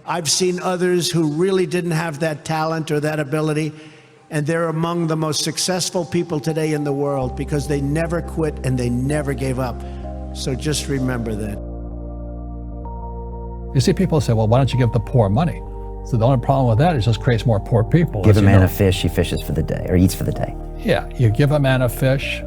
I've seen others who really didn't have that talent or that ability, and they're among the most successful people today in the world because they never quit and they never gave up. So just remember that. You see people say, well, why don't you give the poor money? So the only problem with that is it just creates more poor people. Give a man a fish, he fishes for the day, or eats for the day. Yeah, you give a man a fish,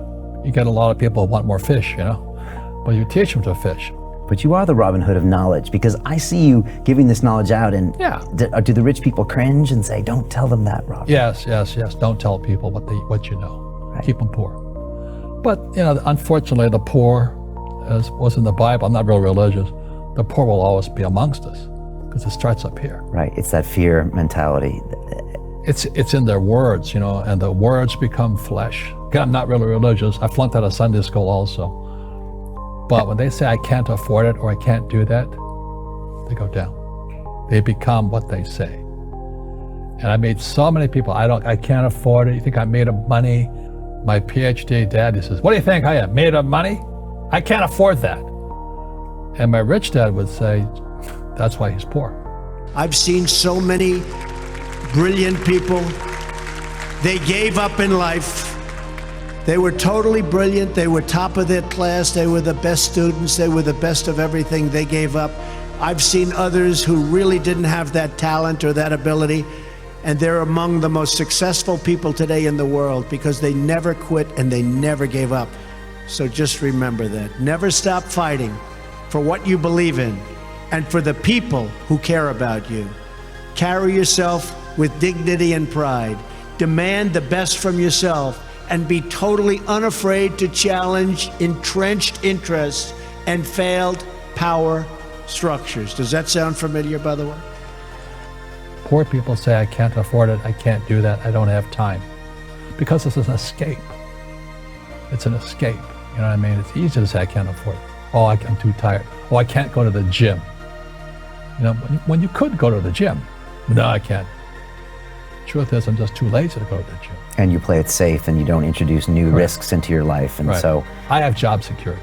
you get a lot of people who want more fish, but you teach them to fish. But you are the Robin Hood of knowledge, because I see you giving this knowledge out, and yeah. Do the rich people cringe and say, don't tell them that, Robin? Yes. Don't tell people what you know. Right. Keep them poor. But, unfortunately, the poor, as was in the Bible, I'm not real religious, the poor will always be amongst us, because it starts up here. Right, it's that fear mentality. It's in their words, and the words become flesh. Again, I'm not really religious. I flunked out of Sunday school also. But when they say I can't afford it or I can't do that, they go down. They become what they say. And I made so many people, I can't afford it. You think I'm made of money? My PhD dad, he says, what do you think I am, made of money? I can't afford that. And my rich dad would say, that's why he's poor. I've seen so many brilliant people. They gave up in life. They were totally brilliant. They were top of their class. They were the best students. They were the best of everything. They gave up. I've seen others who really didn't have that talent or that ability, and they're among the most successful people today in the world because they never quit and they never gave up. So just remember that. Never stop fighting for what you believe in and for the people who care about you. Carry yourself with dignity and pride. Demand the best from yourself, and be totally unafraid to challenge entrenched interests and failed power structures. Does that sound familiar, by the way? Poor people say, I can't afford it, I can't do that, I don't have time. Because it's an escape. It's an escape, you know what I mean? It's easy to say, I can't afford it. Oh, I'm too tired. Oh, I can't go to the gym. When you could go to the gym. No, I can't. Truth is, I'm just too lazy to go to the gym. And you play it safe and you don't introduce new risks into your life. And so I have job security.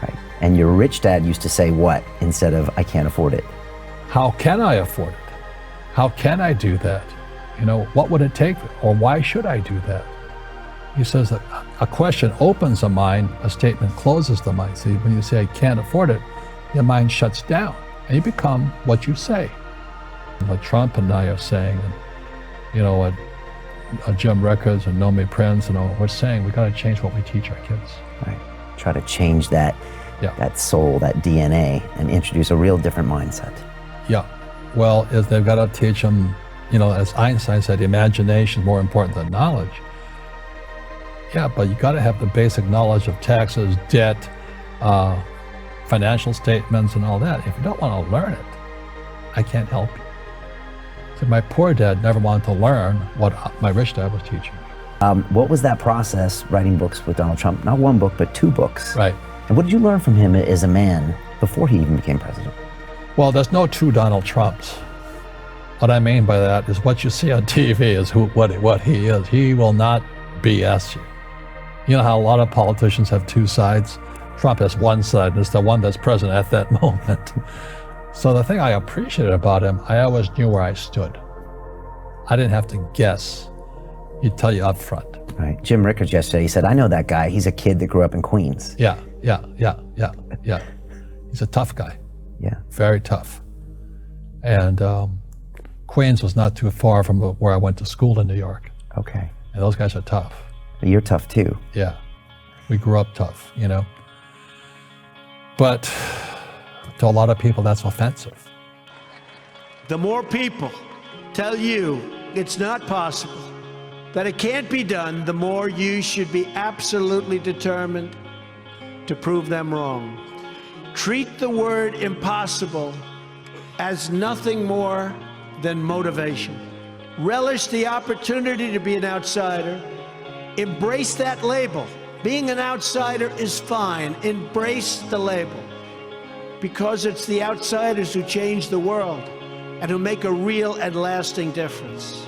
Right. And your rich dad used to say what instead of, I can't afford it? How can I afford it? How can I do that? What would it take? Or why should I do that? He says that a question opens the mind, a statement closes the mind. See, when you say, I can't afford it, your mind shuts down and you become what you say. What Trump and I are saying, what Jim Records and Nomi Prince, we're saying we got to change what we teach our kids. Right. Try to change that soul, that DNA, and introduce a real different mindset. Yeah. Well, they've got to teach them, as Einstein said, imagination is more important than knowledge. Yeah, but you got to have the basic knowledge of taxes, debt, financial statements, and all that. If you don't want to learn it, I can't help you. So my poor dad never wanted to learn what my rich dad was teaching me. What was that process, writing books with Donald Trump? Not one book, but 2 books. Right. And what did you learn from him as a man before he even became president? Well, there's no two Donald Trumps. What I mean by that is what you see on TV is what he is. He will not BS you. You know how a lot of politicians have 2 sides? Trump has one side, and it's the one that's present at that moment. So the thing I appreciated about him, I always knew where I stood. I didn't have to guess. He'd tell you up front. Right. Jim Rickards yesterday, he said, I know that guy. He's a kid that grew up in Queens. Yeah. He's a tough guy. Yeah. Very tough. And Queens was not too far from where I went to school in New York. Okay. And those guys are tough. But you're tough too. Yeah. We grew up tough, But to a lot of people, that's offensive. The more people tell you it's not possible, that it can't be done, the more you should be absolutely determined to prove them wrong. Treat the word impossible as nothing more than motivation. Relish the opportunity to be an outsider. Embrace that label. Being an outsider is fine. Embrace the label. Because it's the outsiders who change the world and who make a real and lasting difference.